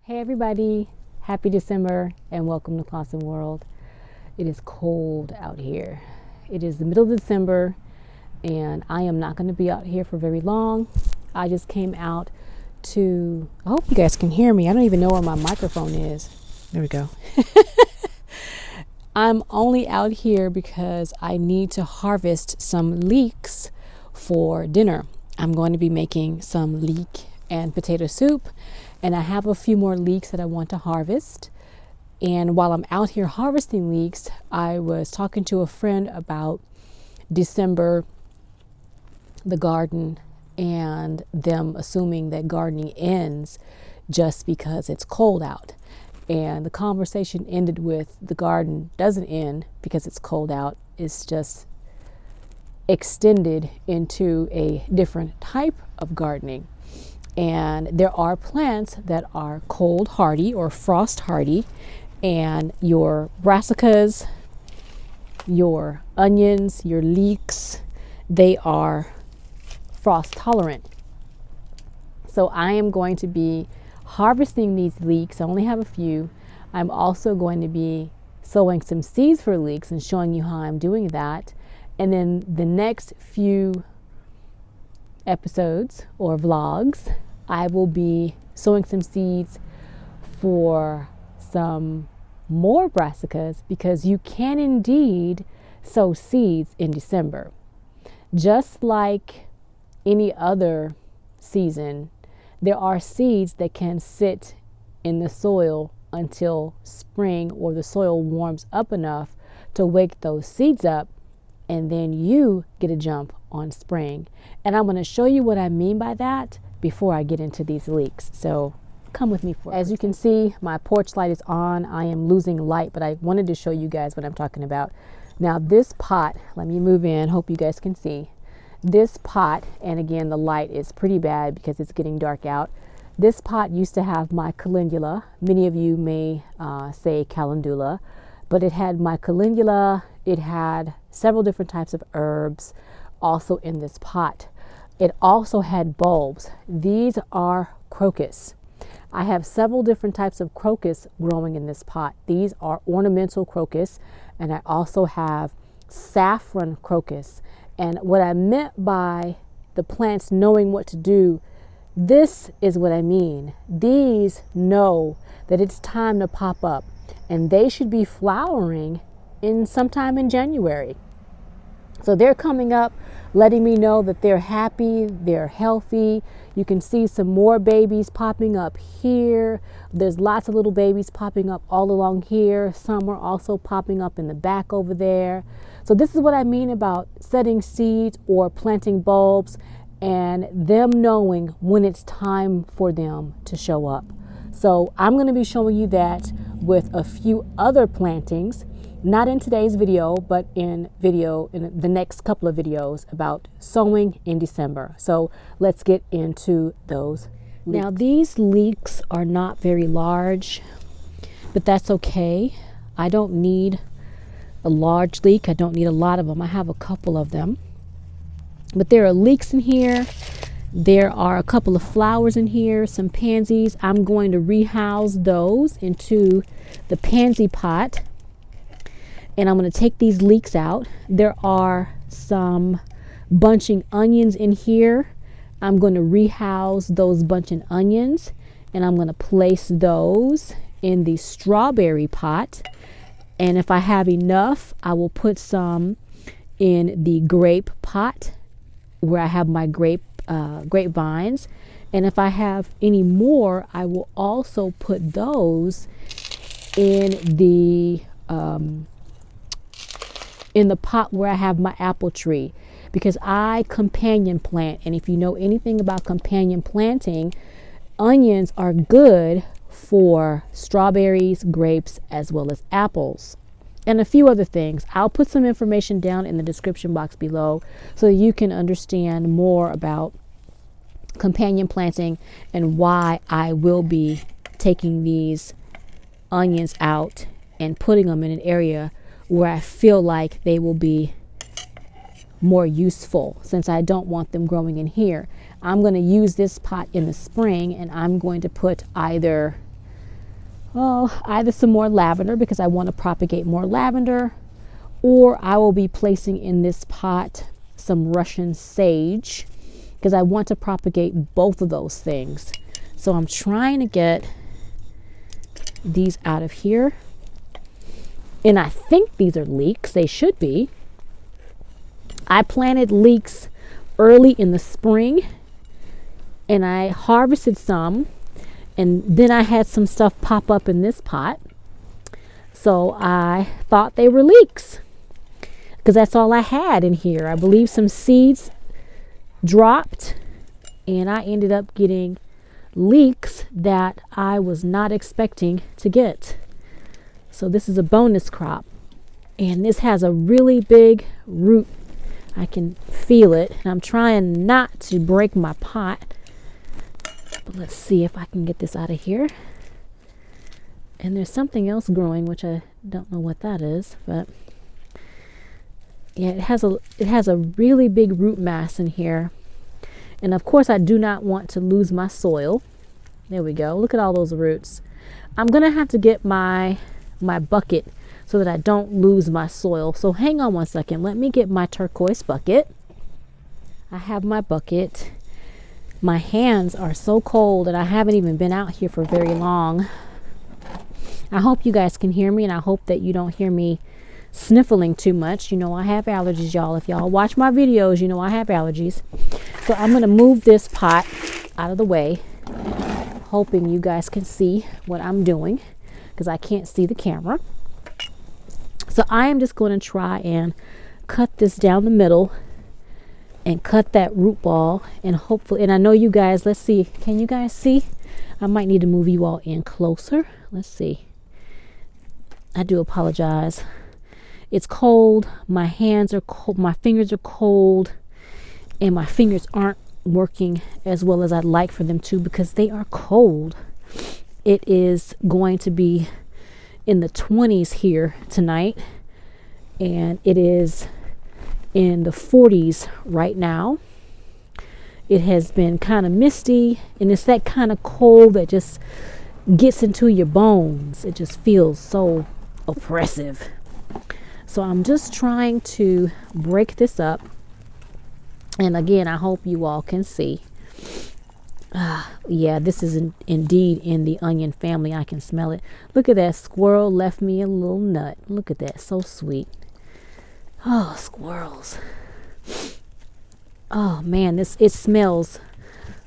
Hey everybody, happy December and welcome to ClausenWorld. It is cold out here. It is the middle of December and I am not going to be out here for very long. I just came out I hope you guys can hear me. I don't even know where my microphone is. There we go. I'm only out here because I need to harvest some leeks for dinner. I'm going to be making some leek and potato soup, and I have a few more leeks that I want to harvest. And while I'm out here harvesting leeks, I was talking to a friend about December, the garden, and them assuming that gardening ends just because it's cold out. And the conversation ended with the garden doesn't end because it's cold out. It's just extended into a different type of gardening. And there are plants that are cold hardy or frost hardy, and your brassicas, your onions, your leeks, they are frost tolerant. So I am going to be harvesting these leeks. I only have a few. I'm also going to be sowing some seeds for leeks and showing you how I'm doing that. And then the next few episodes or vlogs, I will be sowing some seeds for some more brassicas, because you can indeed sow seeds in December. Just like any other season, there are seeds that can sit in the soil until spring, or the soil warms up enough to wake those seeds up, and then you get a jump on spring. And I'm going to show you what I mean by that before I get into these leeks. So come with me for it. As you can see, my porch light is on. I am losing light, but I wanted to show you guys what I'm talking about. Now this pot, let me move in, hope you guys can see. This pot, and again the light is pretty bad because it's getting dark out. This pot used to have my calendula. Many of you may say calendula, but it had my calendula. It had several different types of herbs also in this pot. It also had bulbs. These are crocus. I have several different types of crocus growing in this pot. These are ornamental crocus, and I also have saffron crocus. And what I meant by the plants knowing what to do, this is what I mean. These know that it's time to pop up, and they should be flowering in sometime in January. So they're coming up, letting me know that they're happy, they're healthy. You can see some more babies popping up here. There's lots of little babies popping up all along here. Some are also popping up in the back over there. So this is what I mean about setting seeds or planting bulbs and them knowing when it's time for them to show up. So I'm going to be showing you that with a few other plantings. Not in today's video, but in the next couple of videos about sowing in December. So let's get into those leeks. Now these leeks are not very large, but that's okay. I don't need a large leek. I don't need a lot of them. I have a couple of them. But there are leeks in here. There are a couple of flowers in here, some pansies. I'm going to rehouse those into the pansy pot. And I'm going to take these leeks out. There are some bunching onions in here. I'm going to rehouse those bunching onions, and I'm going to place those in the strawberry pot. And if I have enough, I will put some in the grape pot where I have my grapevines. And if I have any more, I will also put those in the pot where I have my apple tree, because I companion plant. And if you know anything about companion planting, onions are good for strawberries, grapes, as well as apples, and a few other things. I'll put some information down in the description box below so you can understand more about companion planting and why I will be taking these onions out and putting them in an area where I feel like they will be more useful, since I don't want them growing in here. I'm going to use this pot in the spring, and I'm going to put either either some more lavender because I want to propagate more lavender, or I will be placing in this pot some Russian sage because I want to propagate both of those things. So I'm trying to get these out of here. And I think these are leeks. They should be. I planted leeks early in the spring and I harvested some, and then I had some stuff pop up in this pot. So I thought they were leeks because that's all I had in here. I believe some seeds dropped and I ended up getting leeks that I was not expecting to get. So this is a bonus crop, and this has a really big root. I can feel it, and I'm trying not to break my pot, but let's see if I can get this out of here. And there's something else growing which I don't know what that is, but yeah, it has a really big root mass in here. And of course I do not want to lose my soil. There we go. Look at all those roots. I'm gonna have to get my bucket so that I don't lose my soil. So hang on one second. Let me get my turquoise bucket. I have my bucket. My hands are so cold and I haven't even been out here for very long. I hope you guys can hear me, and I hope that you don't hear me sniffling too much. You know I have allergies, y'all. If y'all watch my videos, you know I have allergies. So I'm going to move this pot out of the way, hoping you guys can see what I'm doing because I can't see the camera. So I am just going to try and cut this down the middle and cut that root ball, and hopefully, and I know you guys, let's see, can you guys see? I might need to move you all in closer. Let's see. I do apologize. It's cold. My hands are cold. My fingers are cold, and my fingers aren't working as well as I'd like for them to because they are cold. It is going to be in the 20s here tonight, and it is in the 40s right now. It has been kind of misty, and it's that kind of cold that just gets into your bones. It just feels so oppressive. So I'm just trying to break this up, and again, I hope you all can see. Yeah, this is indeed in the onion family. I can smell it. Look at that. Squirrel left me a little nut. Look at that. So sweet. Oh, squirrels. Oh man, it smells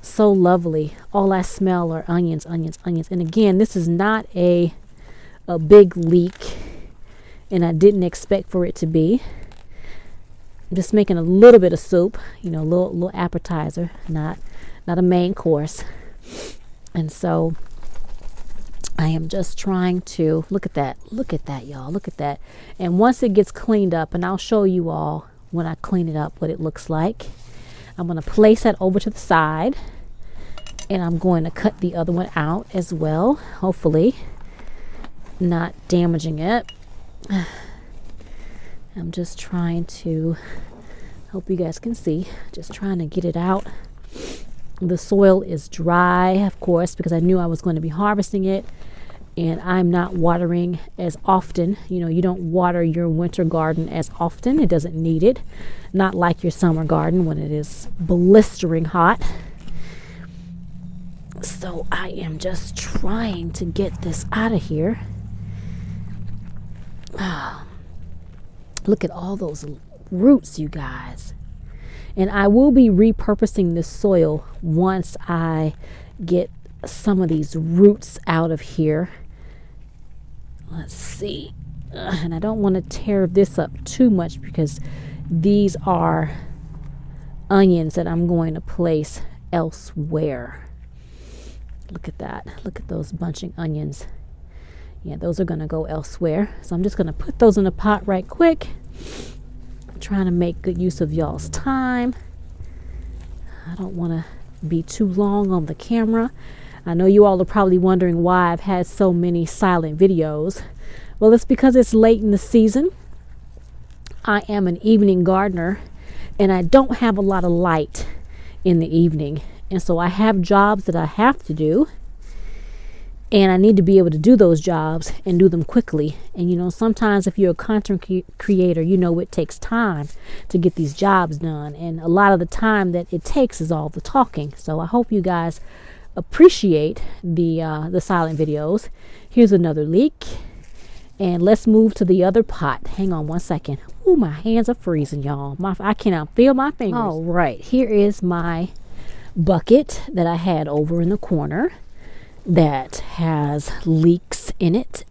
so lovely. All I smell are onions, onions, onions. And again, this is not a big leek, and I didn't expect for it to be. I'm just making a little bit of soup, you know, a little appetizer, not a main course. And so I am just trying to look at that, y'all, look at that. And once it gets cleaned up, and I'll show you all when I clean it up what it looks like, I'm going to place that over to the side, and I'm going to cut the other one out as well, hopefully not damaging it. I'm just trying to, hope you guys can see, just trying to get it out. The soil is dry, of course, because I knew I was going to be harvesting it, and I'm not watering as often. You know, you don't water your winter garden as often. It doesn't need it. Not like your summer garden when it is blistering hot. So I am just trying to get this out of here. Look at all those roots, you guys. And I will be repurposing this soil once I get some of these roots out of here. Let's see. And I don't want to tear this up too much because these are onions that I'm going to place elsewhere. Look at that. Look at those bunching onions. Yeah, those are going to go elsewhere. So I'm just going to put those in a pot right quick. I'm trying to make good use of y'all's time. I don't want to be too long on the camera. I know you all are probably wondering why I've had so many silent videos. Well, it's because it's late in the season. I am an evening gardener, and I don't have a lot of light in the evening. And so I have jobs that I have to do. And I need to be able to do those jobs and do them quickly. And you know, sometimes if you're a content creator, you know it takes time to get these jobs done. And a lot of the time that it takes is all the talking. So I hope you guys appreciate the silent videos. Here's another leek. And let's move to the other pot. Hang on one second. Ooh, my hands are freezing, y'all. I cannot feel my fingers. All right, here is my bucket that I had over in the corner that has leeks in it.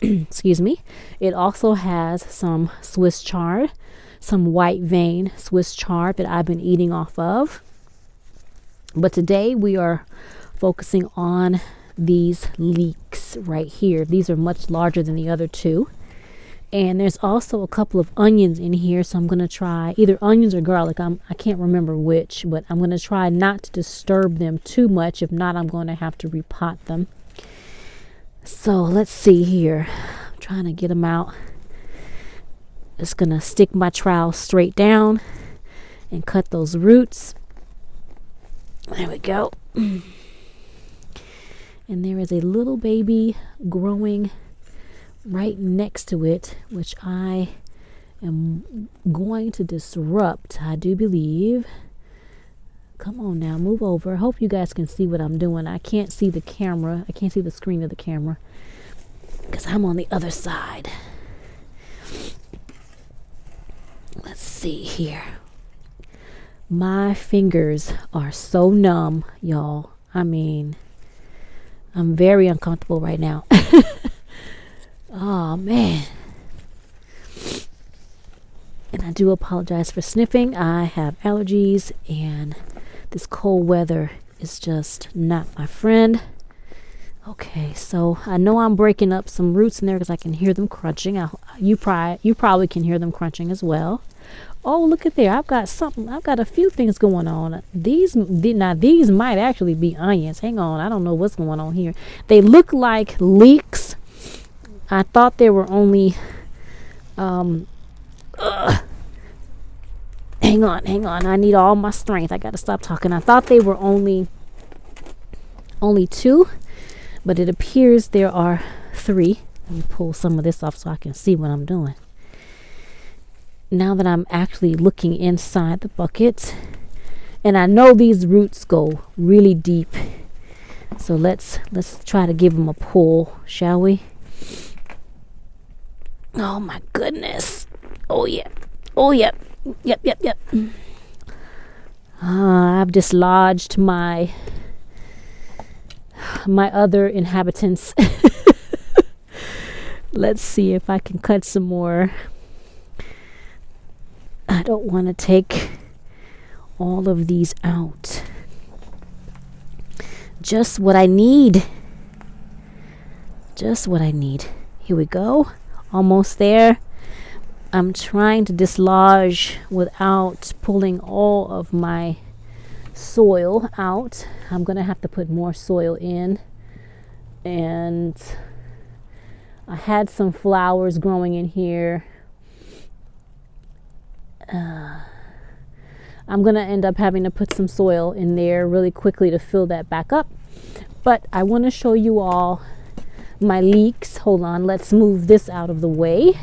Excuse me. It also has some Swiss chard, some white vein Swiss chard that I've been eating off of. But today we are focusing on these leeks right here. These are much larger than the other two. And there's also a couple of onions in here, so I'm going to try either onions or garlic. I can't remember which, but I'm going to try not to disturb them too much. If not, I'm going to have to repot them. So let's see here. I'm trying to get them out. Just going to stick my trowel straight down and cut those roots. There we go. And there is a little baby growing right next to it, which I am going to disrupt, I do believe. Come on now, move over. I hope you guys can see what I'm doing. I can't see the camera. I can't see the screen of the camera because I'm on the other side. Let's see here. My fingers are so numb, y'all. I mean, I'm very uncomfortable right now. Oh man. And I do apologize for sniffing. I have allergies and this cold weather is just not my friend. Okay, so I know I'm breaking up some roots in there because I can hear them crunching. You probably can hear them crunching as well. Oh, look at there. I've got a few things going on. These might actually be onions. Hang on. I don't know what's going on here. They look like leeks. I thought they were only hang on. I need all my strength. I got to stop talking. I thought they were only two, but it appears there are three. Let me pull some of this off so I can see what I'm doing. Now that I'm actually looking inside the bucket, and I know these roots go really deep. So let's try to give them a pull, shall we? Oh my goodness. Oh yeah. Oh yep. Yep. I've dislodged my other inhabitants. Let's see if I can cut some more. I don't want to take all of these out. Just what I need. Just what I need. Here we go. Almost there. I'm trying to dislodge without pulling all of my soil out. I'm going to have to put more soil in. And I had some flowers growing in here. I'm going to end up having to put some soil in there really quickly to fill that back up. But I want to show you all my leeks. Hold on, let's move this out of the way.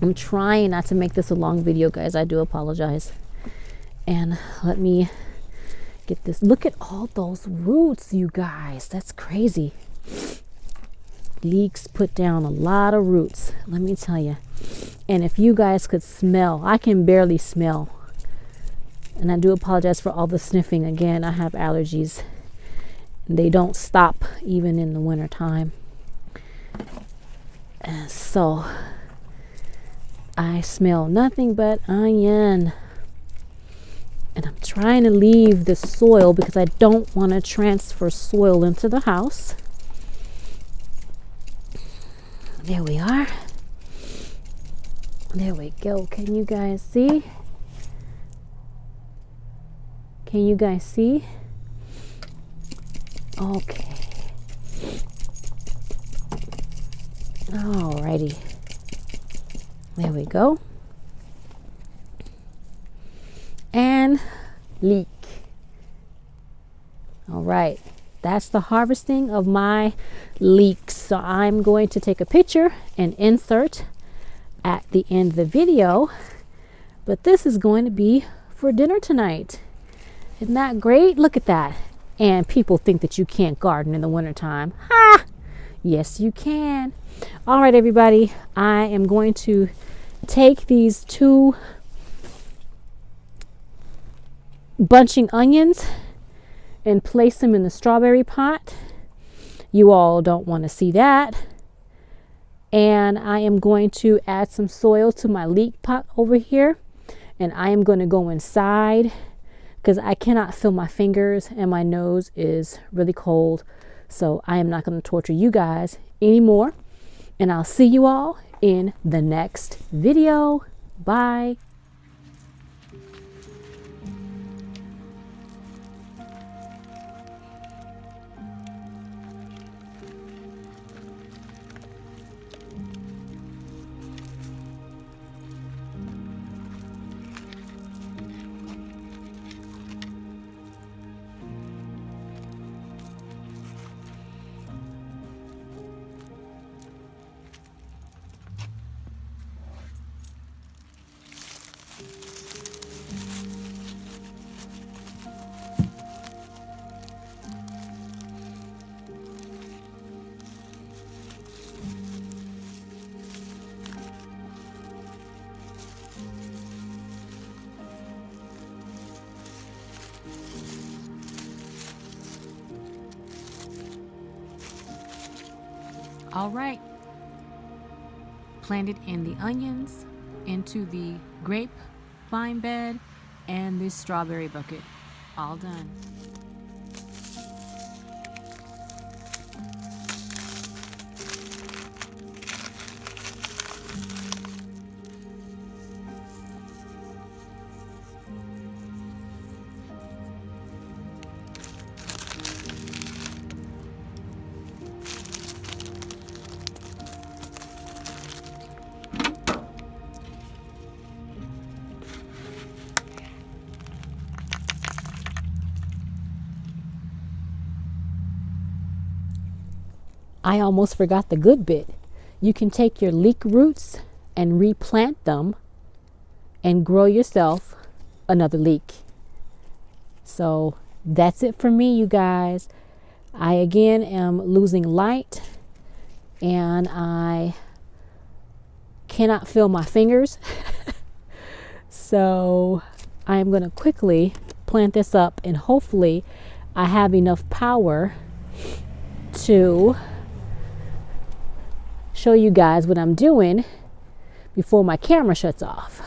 I'm trying not to make this a long video, guys. I do apologize. And let me get this. Look at all those roots, you guys. That's crazy. Leeks put down a lot of roots, let me tell you. And if you guys could smell, I can barely smell. And I do apologize for all the sniffing. Again, I have allergies. They don't stop even in the winter time. So I smell nothing but onion. And I'm trying to leave the soil because I don't want to transfer soil into the house. There we are. There we go. Can you guys see? Can you guys see? Okay. Alrighty. There we go. And leek. All right. that's the harvesting of my leeks. So I'm going to take a picture and insert at the end of the video. But this is going to be for dinner tonight. Isn't that great? Look at that. And people think that you can't garden in the wintertime. Ha! Yes, you can. All right, everybody. I am going to take these 2 bunching onions and place them in the strawberry pot. You all don't want to see that. And I am going to add some soil to my leek pot over here. And I am going to go inside because I cannot feel my fingers and my nose is really cold. So I am not going to torture you guys anymore. And I'll see you all in the next video. Bye. All right, planted in the onions, into the grapevine bed, and this strawberry bucket. All done. I almost forgot the good bit. You can take your leek roots and replant them and grow yourself another leek. So that's it for me, you guys. I again am losing light and I cannot feel my fingers. So I am going to quickly plant this up and hopefully I have enough power to show you guys what I'm doing before my camera shuts off.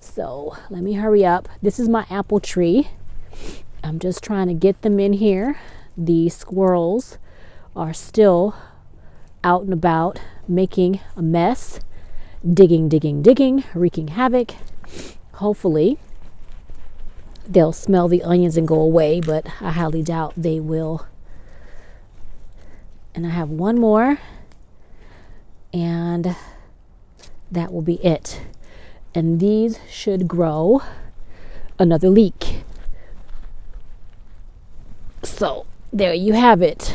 So let me hurry up. This is my apple tree. I'm just trying to get them in here. The squirrels are still out and about making a mess, digging, wreaking havoc. Hopefully they'll smell the onions and go away, but I highly doubt they will. And I have one more, and that will be it. And these should grow another leek. So there you have it.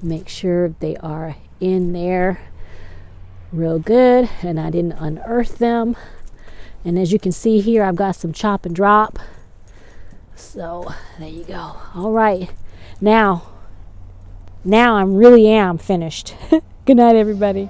Make sure they are in there real good and I didn't unearth them. And as you can see here, I've got some chop and drop. So there you go. All right. Now I really am finished. Good night, everybody.